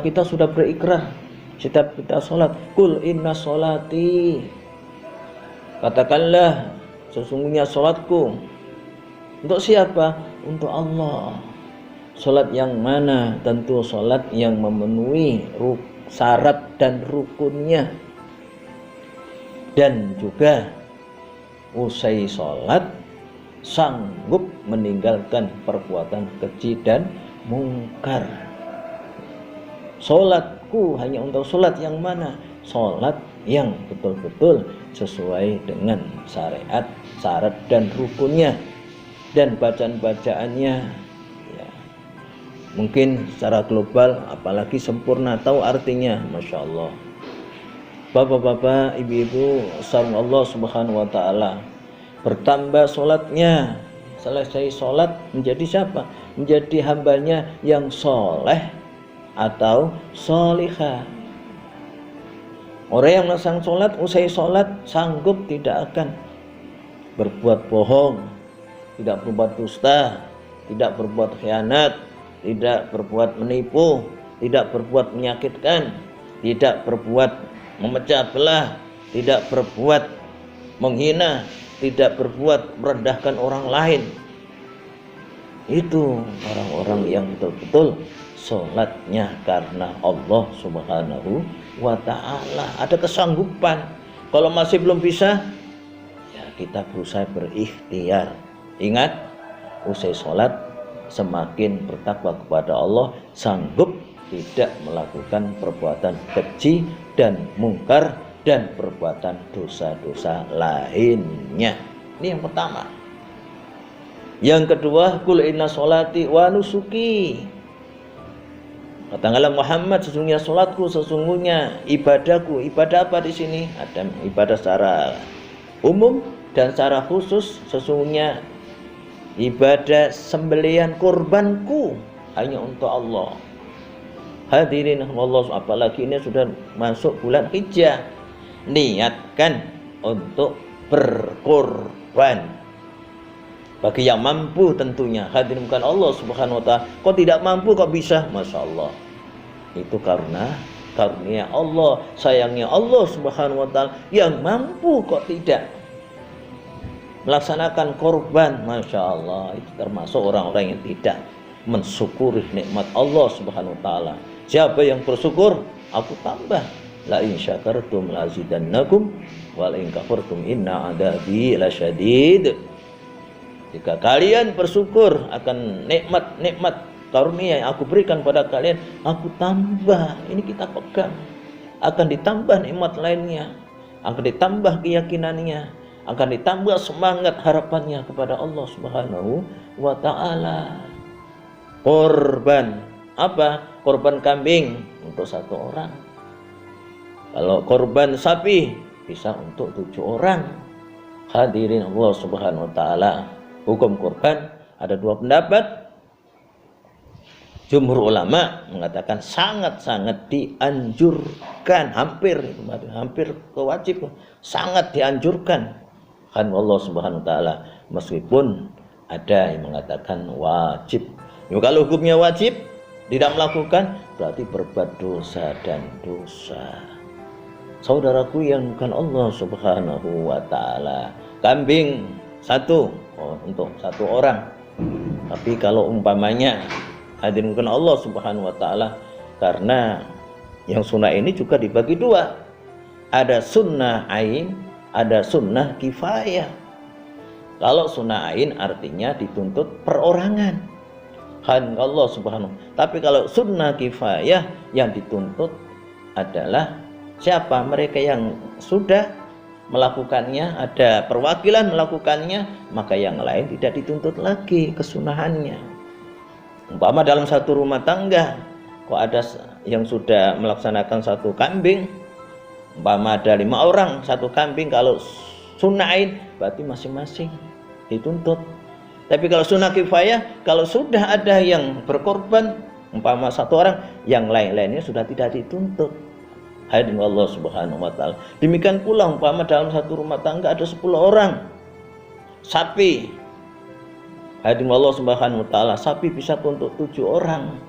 kita sudah berikrar setiap kita sholat, kul inna sholati, katakanlah sesungguhnya sholatku. Untuk siapa? Untuk Allah. Sholat yang mana? Tentu sholat yang memenuhi syarat dan rukunnya. Dan juga usai sholat sanggup meninggalkan perbuatan keji dan mungkar. Sholatku hanya untuk sholat yang mana? Sholat yang betul-betul sesuai dengan syariat, syarat dan rukunnya. Dan bacaan-bacaannya ya, mungkin secara global apalagi sempurna, tahu artinya, Masya Allah. Bapak-bapak, ibu-ibu, sarung Allah Subhanahu wa ta'ala, bertambah sholatnya, selesai sholat menjadi siapa? Menjadi hambanya yang soleh atau solihah. Orang yang melaksanakan sholat, usai sholat sanggup tidak akan berbuat bohong, tidak berbuat dusta, tidak berbuat khianat, tidak berbuat menipu, tidak berbuat menyakitkan, tidak berbuat memecah belah, tidak berbuat menghina, tidak berbuat merendahkan orang lain. Itu orang-orang yang betul-betul sholatnya karena Allah Subhanahu wa ta'ala, ada kesanggupan. Kalau masih belum bisa, ya kita berusaha berikhtiar. Ingat, usai sholat semakin bertakwa kepada Allah, sanggup tidak melakukan perbuatan keji dan mungkar dan perbuatan dosa-dosa lainnya. Ini yang pertama. Yang kedua, kul inna sholati wa nusuki, katakanlah Muhammad, sesungguhnya sholatku, sesungguhnya ibadahku. Ibadah apa di sini? Ada ibadah secara umum dan secara khusus. Sesungguhnya ibadah sembelihan kurbanku hanya untuk Allah. Hadirin Allah, apalagi ini sudah masuk bulan Hijjah, niatkan untuk berkorban. Bagi yang mampu tentunya. Hadirin bukan Allah Subhanahu wa ta'ala. Kok tidak mampu kok bisa? Masya Allah. Itu karena karunia Allah, sayangnya Allah Subhanahu wa ta'ala. Yang mampu kok tidak melaksanakan korban, Masya Allah, itu termasuk orang-orang yang tidak mensyukuri nikmat Allah Subhanahu wa ta'ala. Siapa yang bersyukur, aku tambah. La in syakartum la azidannakum wa la in kafartum inna adabi lasyadid. Jika kalian bersyukur akan nikmat-nikmat karunia yang aku berikan pada kalian, aku tambah. Ini kita pegang. Akan ditambah nikmat lainnya, akan ditambah keyakinannya, akan ditambah semangat harapannya kepada Allah Subhanahu wa ta'ala. Korban apa? Korban kambing untuk 1 orang. Kalau korban sapi bisa untuk 7 orang. Hadirin Allah Subhanahu wa ta'ala. Hukum korban ada 2 pendapat. Jumhur ulama mengatakan sangat-sangat dianjurkan, hampir kewajib, sangat dianjurkan. Kan Allah Subhanahu wa ta'ala, meskipun ada yang mengatakan wajib. Ya, kalau hukumnya wajib, tidak melakukan berarti berbuat dosa dan dosa. Saudaraku yang bukan Allah Subhanahu wa ta'ala, kambing 1 untuk 1 orang. Tapi kalau umpamanya hadirin bukan Allah Subhanahu wa ta'ala, karena yang sunnah ini juga dibagi 2. Ada sunnah ain, ada sunnah kifayah. Kalau sunnah ain artinya dituntut perorangan, kan Allah Subhanahu. Tapi kalau sunnah kifayah yang dituntut adalah siapa? Mereka yang sudah melakukannya, ada perwakilan melakukannya, maka yang lain tidak dituntut lagi kesunahannya. Umpama dalam satu rumah tangga, kok ada yang sudah melaksanakan 1 kambing, umpama ada 5 orang 1 kambing, kalau sunahin berarti masing-masing dituntut. Tapi kalau sunnah kifayah, kalau sudah ada yang berkorban umpama 1 orang, yang lain-lainnya sudah tidak dituntut. Hadirin Allah Subhanahu wa ta'ala. Demikian pula umpama dalam satu rumah tangga ada 10 orang sapi. Hadirin Allah Subhanahu wa ta'ala, sapi bisa untuk 7 orang.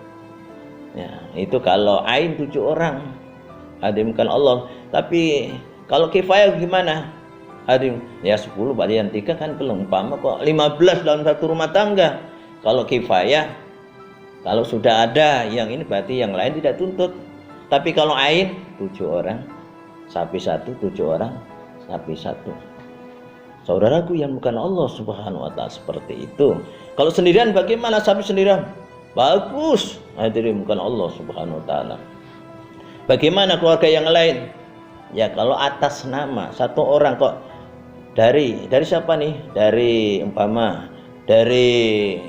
Ya, itu kalau ain 7 orang hadimkan Allah. Tapi kalau kifayah gimana? Hadim ya 10 berarti yang 3 kan belum, umpama kok 15 dalam satu rumah tangga. Kalau kifayah, kalau sudah ada yang ini berarti yang lain tidak tuntut. Tapi kalau ain 7 orang sapi 1, 7 orang sapi 1. Saudaraku yang bukan Allah Subhanahu wa taala seperti itu. Kalau sendirian bagaimana sapi sendirian? Bagus, hadirin bukan Allah Subhanahu wa taala. Bagaimana keluarga yang lain? Ya kalau atas nama satu orang kok, dari siapa nih? Dari umpama dari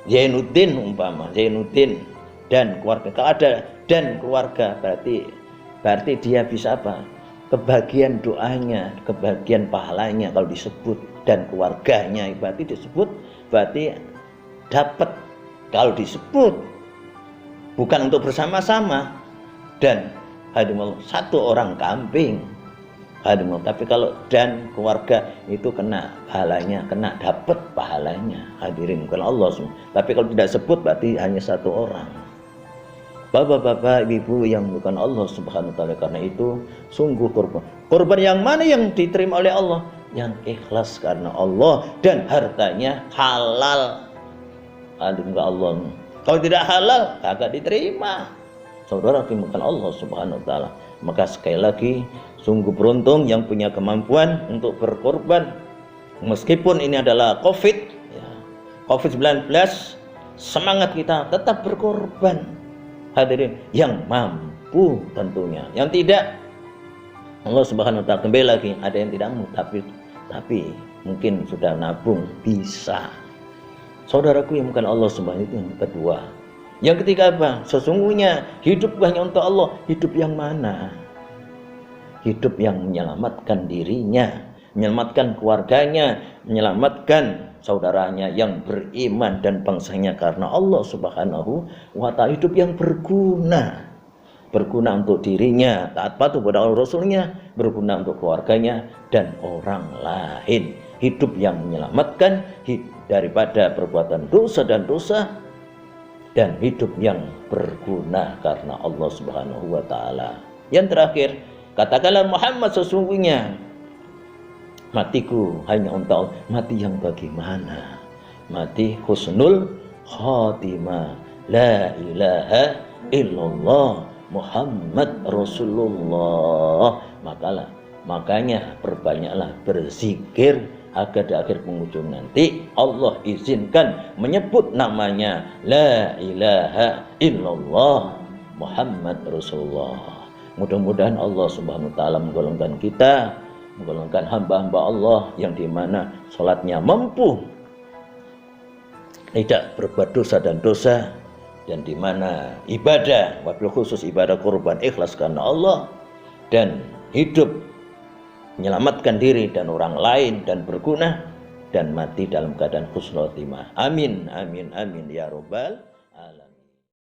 Zainuddin umpama, Zainuddin dan keluarga. Kalau ada dan keluarga berarti dia bisa apa? Kebagian doanya, kebagian pahalanya kalau disebut, dan keluarganya berarti disebut, berarti dapat. Kalau disebut bukan untuk bersama-sama dan hadimullah satu orang kambing hadimullah, tapi kalau dan keluarga itu kena pahalanya, kena dapat pahalanya, hadirin bukan Allah semua. Tapi kalau tidak sebut berarti hanya satu orang. Bapak-bapak, ibu yang bukan Allah Subhanahu wa taala, karena itu sungguh korban yang mana yang diterima oleh Allah? Yang ikhlas karena Allah dan hartanya halal. Hadirin Allah. Kalau tidak halal kagak diterima. Saudara bukan Allah Subhanahu wa taala. Maka sekali lagi sungguh beruntung yang punya kemampuan untuk berkorban. Meskipun ini adalah COVID-19, semangat kita tetap berkorban. Hadirin yang mampu tentunya. Yang tidak, Allah Subhanahu wa taala kembali lagi, ada yang tidak mampu tapi mungkin sudah nabung bisa. Saudaraku yang bukan Allah Subhanahu wa taala, yang kedua. Yang ketiga apa? Sesungguhnya hidup hanya untuk Allah. Hidup yang mana? Hidup yang menyelamatkan dirinya, menyelamatkan keluarganya, menyelamatkan saudaranya yang beriman dan bangsanya karena Allah Subhanahu wa taala. Hidup yang berguna untuk dirinya, taat patuh kepada Allah Rasulnya, berguna untuk keluarganya dan orang lain. Hidup yang menyelamatkan daripada perbuatan dosa dan dosa, dan hidup yang berguna karena Allah Subhanahu wa taala. Yang terakhir, katakanlah Muhammad, sesungguhnya matiku hanya untuk Allah. Mati yang bagaimana? Mati husnul khatimah, la ilaha illallah Muhammad Rasulullah. Makanya perbanyaklah berzikir agar di akhir penghujung nanti Allah izinkan menyebut namanya, la ilaha illallah Muhammad Rasulullah. Mudah-mudahan Allah Subhanahu wa taala menggolongkan kita, menggolongkan hamba-hamba Allah yang dimana sholatnya mampu tidak berbuat dosa dan dosa, dan dimana ibadah, wabil khusus ibadah kurban ikhlas karena Allah, dan hidup menyelamatkan diri dan orang lain dan berguna, dan mati dalam keadaan husnul khotimah. Amin amin amin ya rabbal alamin.